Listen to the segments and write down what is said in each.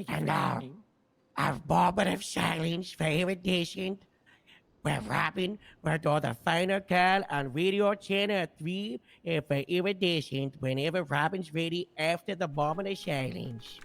And now, our moment of silence for Edition, where Robin will do the final call on Radio Channel 3 for Edition whenever Robin's ready after the moment of silence.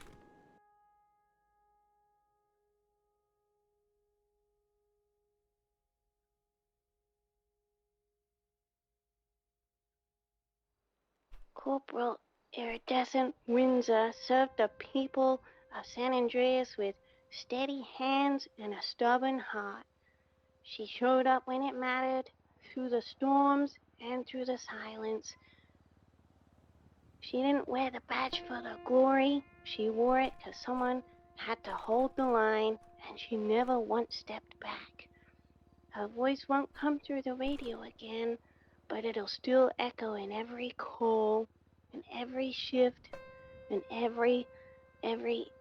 Corporal Iridescent Windsor served the people of San Andreas with steady hands and a stubborn heart. She showed up when it mattered, through the storms and through the silence. She didn't wear the badge for the glory. She wore it because someone had to hold the line, and she never once stepped back. Her voice won't come through the radio again, but it'll still echo in every call, in every shift, in every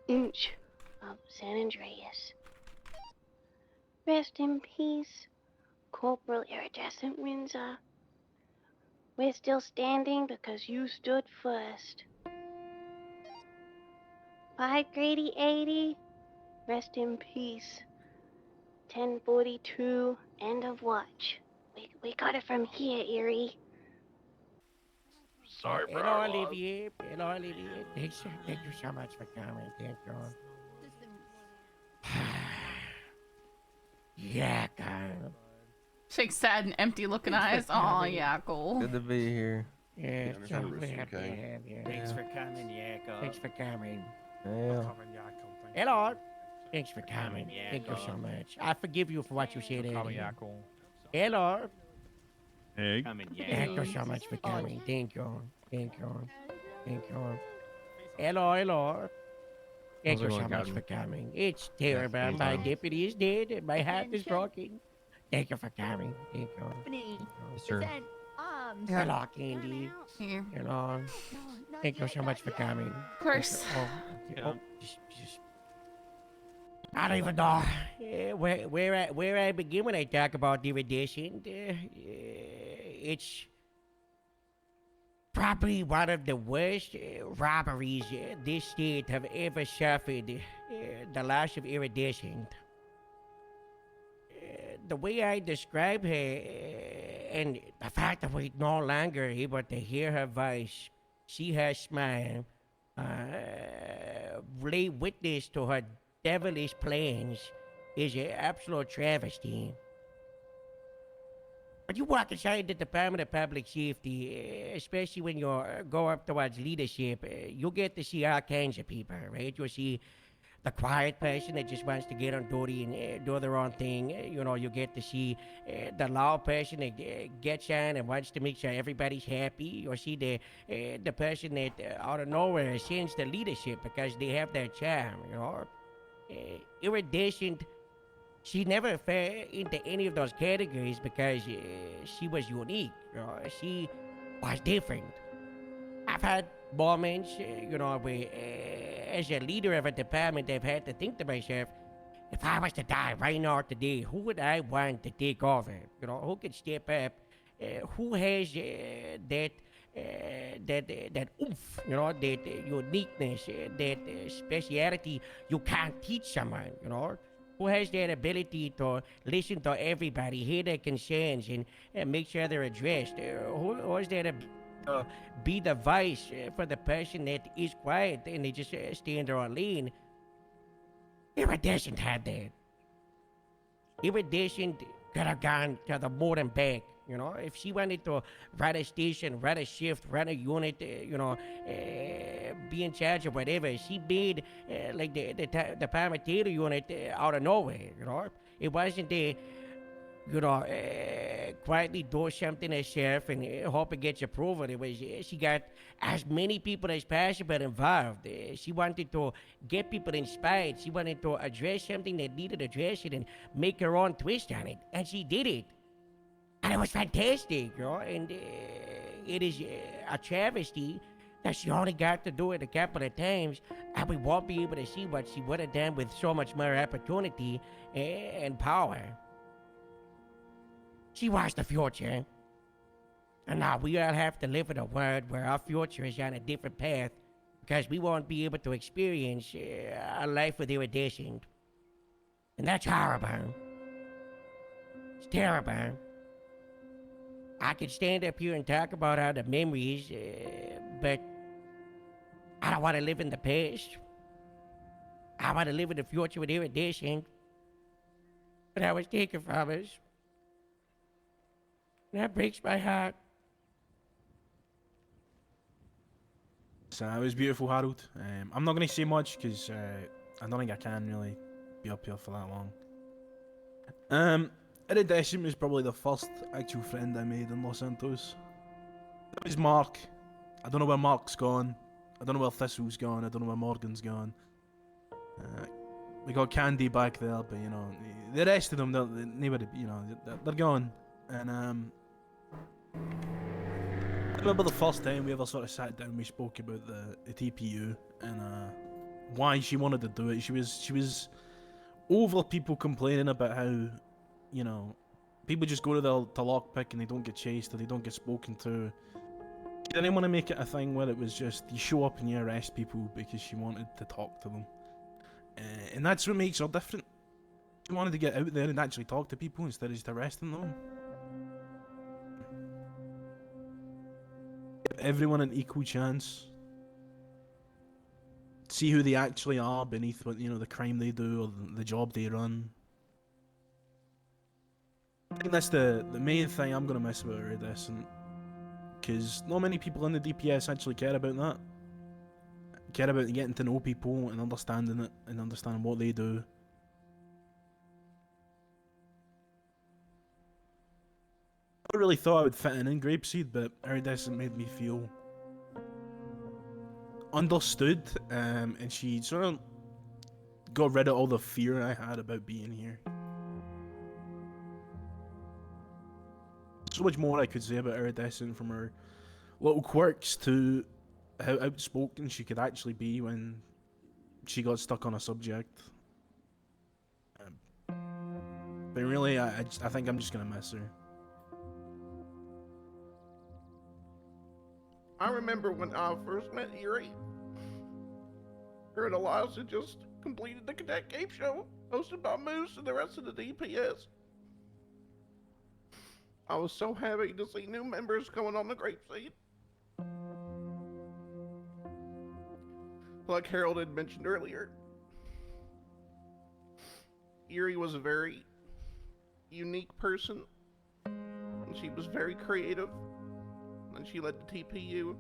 inch of San Andreas. Rest in peace, Corporal Iridescent Windsor. We're still standing because you stood first. 5 Grady 80, rest in peace. 1042, end of watch. We got it from here, Erie. Sorry, bro. Hello, Olivier. Hello, Olivier. Thank you so much for coming. Thank you. Yeah, God. Shake sad and empty looking eyes. Oh yeah, cool. Good to be here. Yeah, Yeah, so everything's happy to okay. have you. Thanks for coming, Yakko. Thanks for coming. Yeah. Hello. Thanks for coming. Coming, Thank you Yakko. so much. I forgive you for what you said earlier. Yakko. Hello. Hey. Coming, Thank you Yakko. so much for coming. Thank you. Thank you. Thank you. Hello, hello. Thank How's it you so going, much Captain? for coming. It's terrible. Yes, My anytime. deputy is dead. My heart is broken. Thank you for coming. Thank you. Yes, sir. Hello, Candy. Here. Hello. Thank you so much for coming. Of course. Oh, just I don't even know where I begin when I talk about the edition. It's probably one of the worst robberies this state have ever suffered. The loss of iridescent. The way I describe her, and the fact that we're no longer able to hear her voice, see her smile, lay witness to her devilish plans, is an absolute travesty. But you walk inside the Department of Public Safety, especially when you go up towards leadership, you get to see all kinds of people, right? You'll see the quiet person that just wants to get on duty and do their own thing. You get to see the loud person that gets on and wants to make sure everybody's happy. You'll see the person that out of nowhere ascends to leadership because they have that charm. Iridescent, she never fell into any of those categories because she was unique. She was different. I've had moments, where as a leader of a department, I've had to think to myself, if I was to die right now today, who would I want to take over? Who could step up? Who has that oomph, that uniqueness, that speciality you can't teach someone, Who has that ability to listen to everybody, hear their concerns, and make sure they're addressed? Who has that be the voice for the person that is quiet and they just stay in their own lane? Iridescent had that. Iridescent could have gone to the moon and back. If she wanted to run a station, run a shift, run a unit, be in charge of whatever, she made like the paramedic unit out of nowhere. It wasn't the quietly do something herself and hope it gets approval. It was she got as many people as possible involved. She wanted to get people inspired. She wanted to address something that needed addressing and make her own twist on it, and she did it. And it was fantastic, and it is a travesty that she only got to do it a couple of times, and we won't be able to see what she would have done with so much more opportunity and power. She was the future. And now we all have to live in a world where our future is on a different path because we won't be able to experience a life with iridescent. And that's horrible. It's terrible. I could stand up here and talk about all the memories, but I don't want to live in the past. I want to live in the future with iridescent. But I was taken from us. That breaks my heart. So it was beautiful, Harold. I'm not going to say much because I don't think I can really be up here for that long. Iridescent was probably the first actual friend I made in Los Santos. That was Mark. I don't know where Mark's gone. I don't know where Thistle's gone. I don't know where Morgan's gone. We got Candy back there, but you know, the rest of them, they're gone. And I remember the first time we ever sort of sat down, we spoke about the TPU and why she wanted to do it. She was over people complaining about how, you know, people just go to lockpick and they don't get chased or they don't get spoken to. She didn't want to make it a thing where it was just you show up and you arrest people because she wanted to talk to them. And that's what makes her different. She wanted to get out there and actually talk to people instead of just arresting them. Give everyone an equal chance. See who they actually are beneath what, you know, the crime they do or the job they run. I think that's the main thing I'm gonna miss about Iridescent. Because not many people in the DPS actually care about that. Care about getting to know people and understanding it and understanding what they do. I really thought I would fit in Grapeseed, but Iridescent made me feel understood, and she sort of got rid of all the fear I had about being here. So much more I could say about Iridescent, from her little quirks to how outspoken she could actually be when she got stuck on a subject. But really, I think I'm just gonna miss her. I remember when I first met Yuri. Her and Elias had just completed the cadet game show hosted by Moose and the rest of the DPS. I was so happy to see new members coming on the Grapeseed. Like Harold had mentioned earlier, Yuri was a very unique person, and she was very creative, and she led the TPU.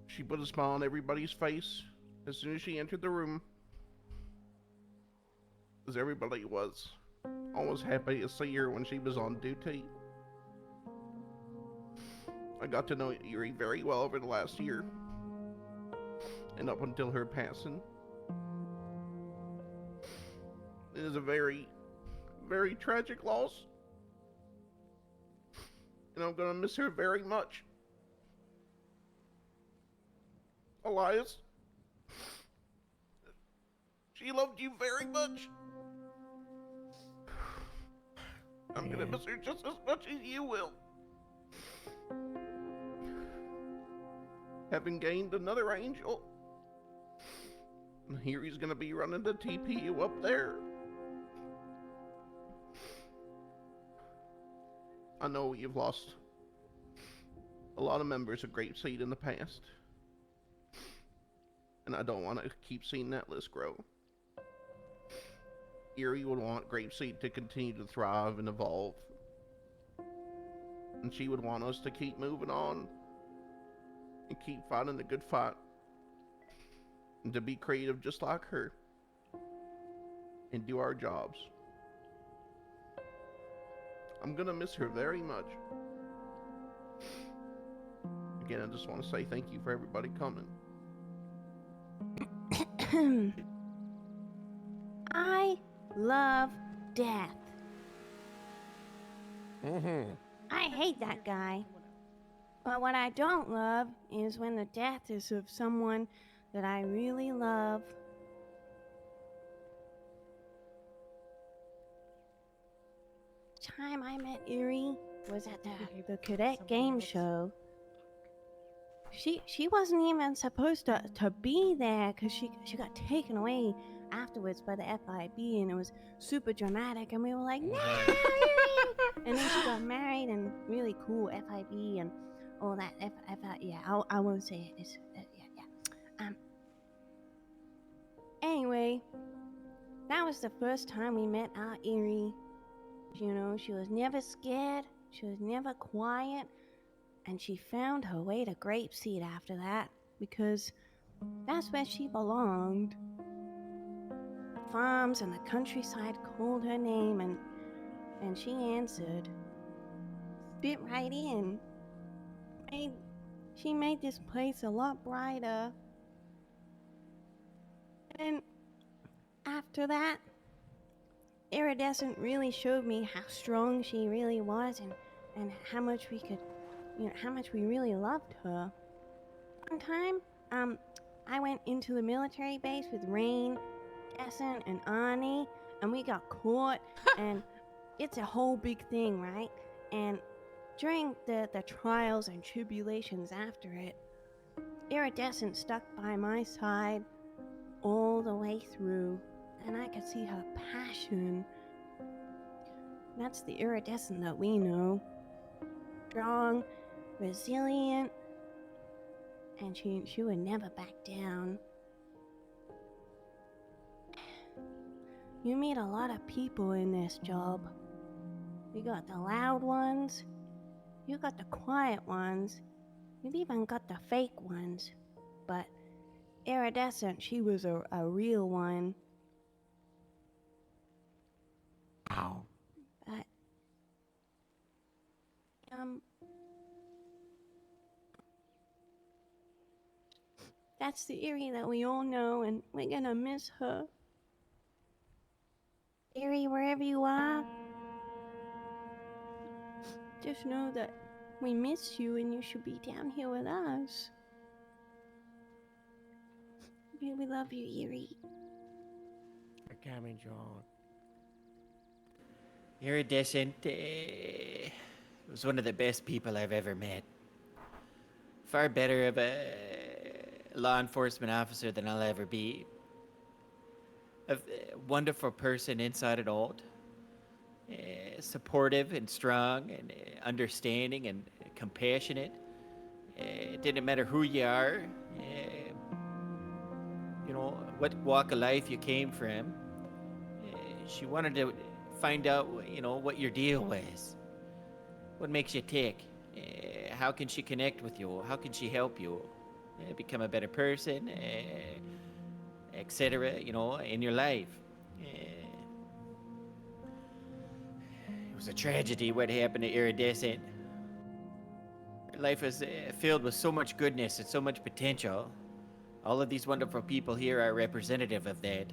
She put a smile on everybody's face as soon as she entered the room, as everybody was always happy to see her when she was on duty. I got to know Yuri very well over the last year, and up until her passing. It is a very, very tragic loss, and I'm gonna miss her very much. Elias, she loved you very much. I'm gonna miss her just as much as you will. Having gained another angel, here he's gonna be running the TPU up there. I know you've lost a lot of members of Grapeseed in the past, and I don't want to keep seeing that list grow. Erie would want Grapeseed to continue to thrive and evolve, and she would want us to keep moving on and keep fighting the good fight, and to be creative just like her and do our jobs. I'm gonna miss her very much. Again, I just want to say thank you for everybody coming. I love death. I hate that guy. But what I don't love is when the death is of someone that I really love. The time I met Erie was at the cadet game show. she wasn't even supposed to be there because she got taken away afterwards by the FIB, and it was super dramatic, and we were like, no, Erie! And then she got married, and really cool FIB and all that. Yeah, I won't say it. It's, yeah. Anyway, that was the first time we met our Erie. You know, she was never scared, she was never quiet, and she found her way to Grapeseed after that, because that's where she belonged. Farms and the countryside called her name, and she answered. Fit right in. She made this place a lot brighter. And after that, Iridescent really showed me how strong she really was, and how much we could, how much we really loved her. One time, I went into the military base with Rain, Descent, and Ani, and we got caught, and it's a whole big thing, right? And during the trials and tribulations after it, Iridescent stuck by my side all the way through, and I could see her passion. That's the Iridescent that we know. Strong, resilient, and she would never back down. You meet a lot of people in this job. You got the loud ones, you got the quiet ones, you've even got the fake ones. But Iridescent, she was a real one. Wow. But, that's the Erie that we all know, and we're gonna miss her. Erie, wherever you are, just know that we miss you, and you should be down here with us. We love you, Erie. Coming, John. Iridescent was one of the best people I've ever met. Far better of a law enforcement officer than I'll ever be. A wonderful person inside and out. Supportive and strong and understanding and compassionate. It didn't matter who you are, what walk of life you came from. She wanted to find out, what your deal was. What makes you tick? How can she connect with you? How can she help you become a better person, etc., in your life? It was a tragedy what happened to Iridescent. Her life was filled with so much goodness and so much potential. All of these wonderful people here are representative of that.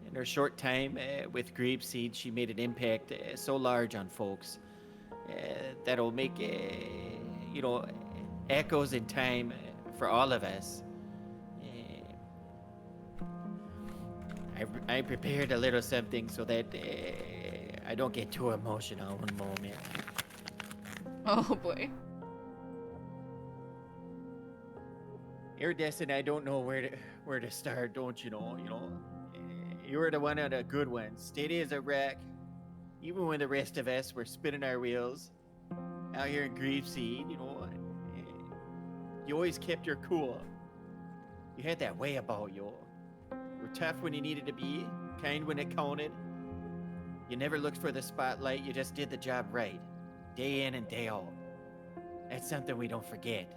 In her short time with Grapeseed, she made an impact so large on folks that'll make, echoes in time for all of us. I prepared a little something so that I don't get too emotional one moment. Oh boy. Iridescent, I don't know where to start, don't you know? You were the one of the good ones, steady as a rock, even when the rest of us were spinning our wheels out here in Grapeseed. You always kept your cool. You had that way about you. You were tough when you needed to be, kind when it counted. You never looked for the spotlight, you just did the job right, day in and day out. That's something we don't forget,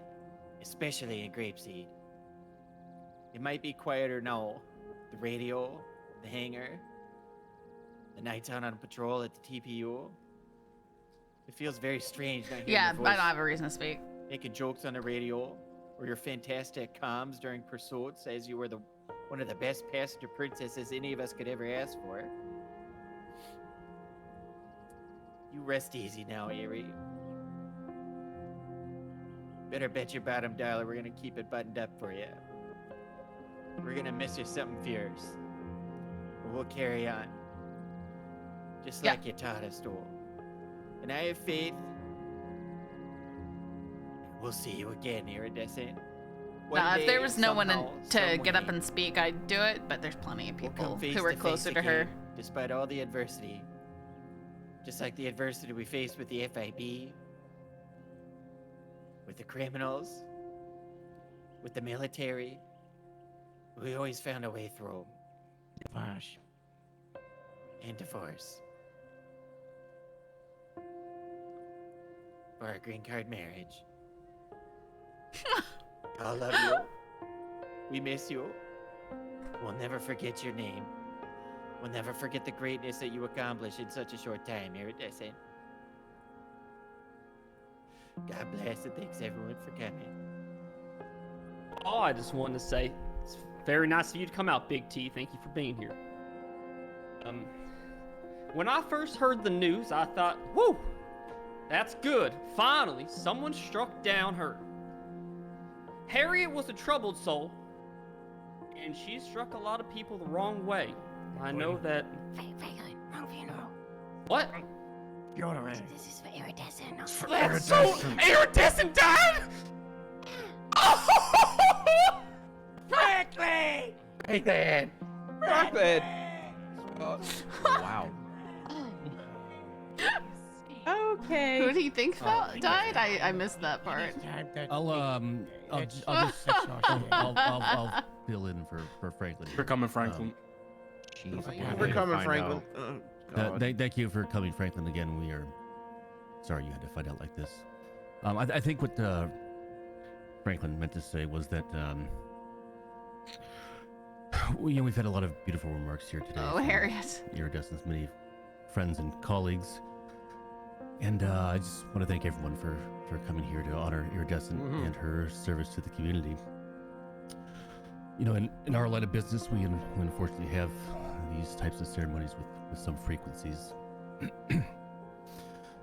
especially in Grapeseed. It might be quieter now, the radio, the hangar, the nights out on patrol at the TPU. It feels very strange not hearing Yeah, your voice, I don't have a reason to speak. making jokes on the radio, or your fantastic comms during pursuits as you were one of the best passenger princesses any of us could ever ask for. You rest easy now, Erie. Better bet your bottom dollar we're gonna keep it buttoned up for you. We're gonna miss you something fierce. But we'll carry on. Just like you taught us to. And I have faith we'll see you again, Iridescent. If there was no one somehow, to get up some way, and speak, I'd do it, but there's plenty of we'll people come face who were to face closer to her. again, despite all the adversity. Just like the adversity we faced with the FIB, with the criminals, with the military. We always found a way through. Gosh. And divorce. For our green card marriage. I love you. We miss you. We'll never forget your name. We'll never forget the greatness that you accomplished in such a short time, Iridescent. God bless and thanks everyone for coming. Oh, I just wanted to say, it's very nice of you to come out, Big T. Thank you for being here. When I first heard the news, I thought, whew, that's good. Finally, someone struck down her. Harriet was a troubled soul, and she struck a lot of people the wrong way. I know that... Franklin, wrong funeral. What? This is for Iridescent. That's so... Iridescent died?! Franklin! Franklin! Franklin! Wow. Okay. Who do you think died? I missed that part. I'll fill in for Franklin. For coming, Franklin. We're coming, Franklin. Thank you for coming, Franklin. Again, we are sorry you had to find out like this. I think what Franklin meant to say was that we've had a lot of beautiful remarks here today. Oh, Harriet. Iridescent's many friends and colleagues. And I just want to thank everyone for coming here to honor Iridescent and her service to the community. You know, in our line of business, we unfortunately have these types of ceremonies with some frequencies.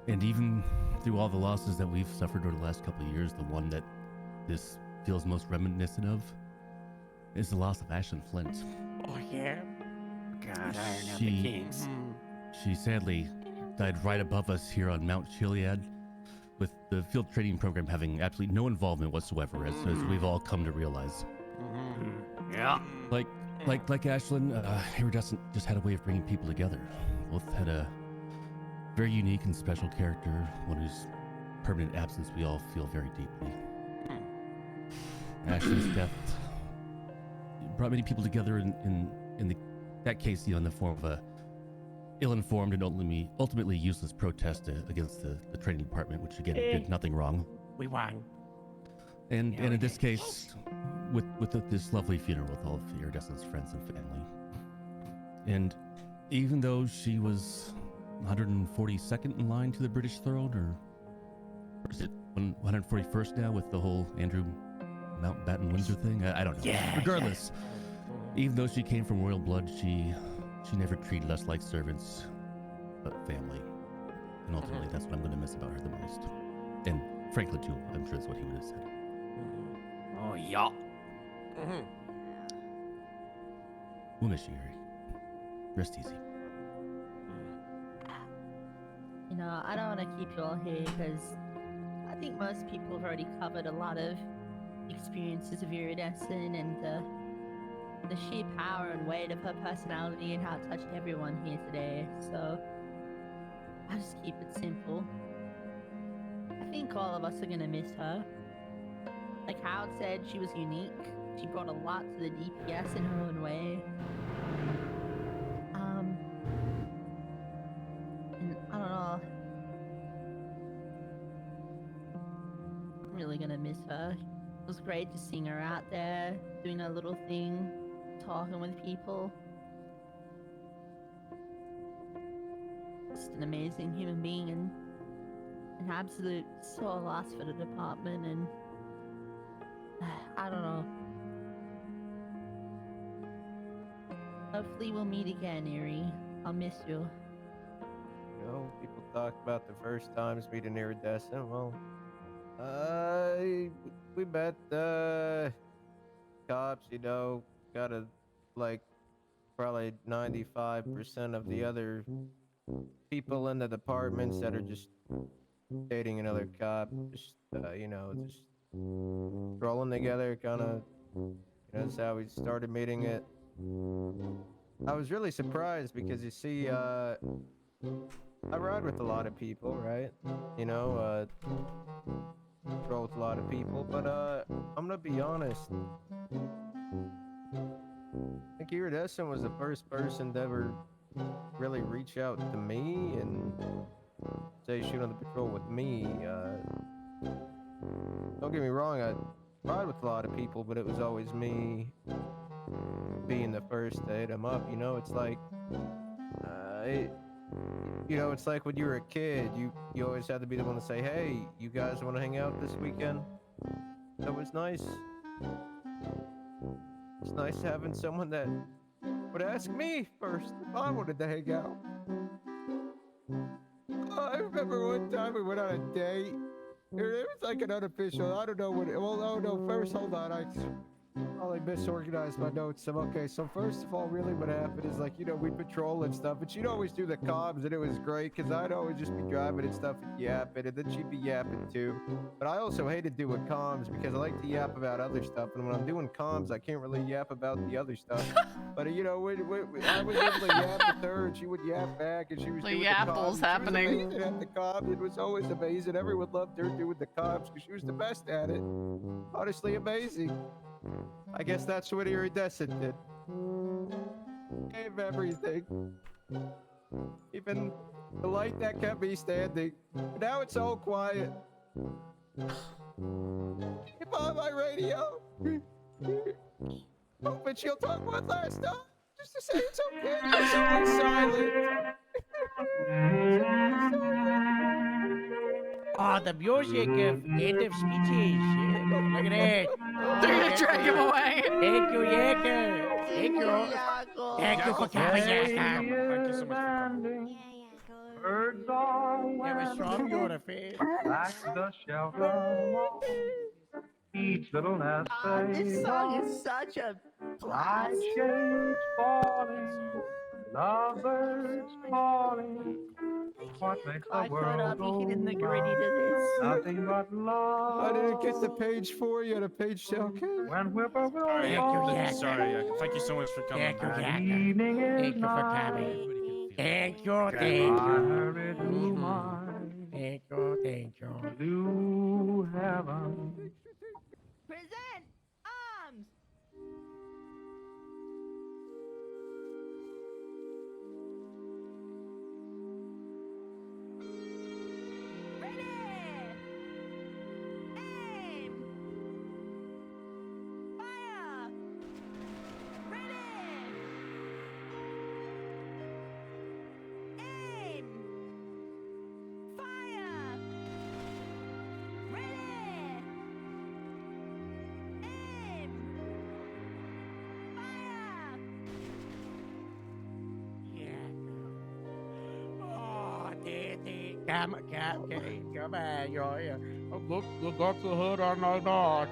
And even through all the losses that we've suffered over the last couple of years, the one that this feels most reminiscent of is the loss of Ashlyn Flint. Oh, yeah? God, iron out the kinks. She sadly died right above us here on Mount Chiliad, with the field training program having absolutely no involvement whatsoever, as we've all come to realize. Yeah. Like Ashlyn, Iridescent just had a way of bringing people together. Both had a very unique and special character, one whose permanent absence we all feel very deeply. Ashlyn's death brought many people together in that case, in the form of a ill-informed and ultimately useless protest against the training department, which again did nothing wrong. We won. And in this case, with this lovely funeral with all of Iridescent's friends and family. And even though she was 142nd in line to the British throne, or is it 141st now with the whole Andrew Mountbatten Windsor thing? I don't know. Yeah, Regardless, even though she came from royal blood, she never treated us like servants, but family. And ultimately, that's what I'm going to miss about her the most. And Franklin, too, I'm sure that's what he would have said. Oh, yeah. We'll miss you, Harry. Rest easy. You know, I don't want to keep you all here because I think most people have already covered a lot of experiences of Iridescent and the sheer power and weight of her personality and how it touched everyone here today. So I'll just keep it simple. I think all of us are gonna miss her. Like Howard said, she was unique. She brought a lot to the DPS in her own way. And I don't know. I'm really gonna miss her. It was great to seeing her out there, doing her little thing, talking with people. Just an amazing human being and an absolute sore loss for the department, and I don't know. Hopefully we'll meet again, Erie. I'll miss you. You know, people talk about the first times meeting Iridescent. Well, we met cops, you know, got a like probably 95% of the other people in the departments that are just dating another cop. Just you know, just rolling together, kind of. That's how we started meeting it. I was really surprised because you see, I ride with a lot of people, right? You know, roll with a lot of people, but I'm gonna be honest. I think Iridescent was the first person to ever really reach out to me and say shoot on the patrol with me. Don't get me wrong, I ride with a lot of people, but it was always me being the first to hit him up. You know, it's like, it's like when you were a kid, you always had to be the one to say, hey, you guys want to hang out this weekend? That was nice. It's nice having someone that would ask me first if I wanted to hang out. I remember one time we went on a date. It was like an unofficial, I don't know what, first, hold on, I probably misorganized my notes. Okay, so first of all, really what happened is like, we'd patrol and stuff, but she'd always do the comms, and it was great, because I'd always just be driving and stuff and yapping, and then she'd be yapping too. But I also hated doing comms, because I like to yap about other stuff, and when I'm doing comms, I can't really yap about the other stuff. But, I was able to yap with her, and she would yap back, and she was doing the comms. happening. She was amazing at the comms. It was always amazing. Everyone loved her doing the comms, because she was the best at it. Honestly amazing. I guess that's what Iridescent did. Gave everything. Even the light that kept me standing. But now it's all quiet. Keep on my radio. Hoping she'll talk one last time. Just to say it's okay. It's always silent. Oh, the music of end of speeches. Look at that. They're gonna drag him away. Thank you, Yaker. Thank you. Thank you for coming, Yaker. Thank you so much for coming. Birds are It was from your face. like the shelter. Each little nest This song is such a light blast. shades falling, lovebirds calling. What makes the I thought world I'd be go hitting the gritty to round? this. Nothing but love. I didn't get the page for you. The page okay. When whippoorwills Sorry, call, Yaker. Sorry, Thank you so much for coming. Thank you, and Yaker. evening Thank is you for nigh. coming. Thank you, I thank you. hurry to my Thank you, thank you. blue heaven. Present arms. Ready. Aim. Fire. Ready. Aim. Fire. Ready. Aim. Fire. Yeah. Oh, Daddy. Come on. Yeah. Look got the hood on my dog.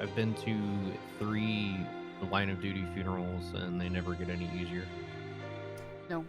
I've been to 3 line of duty funerals and they never get any easier. No.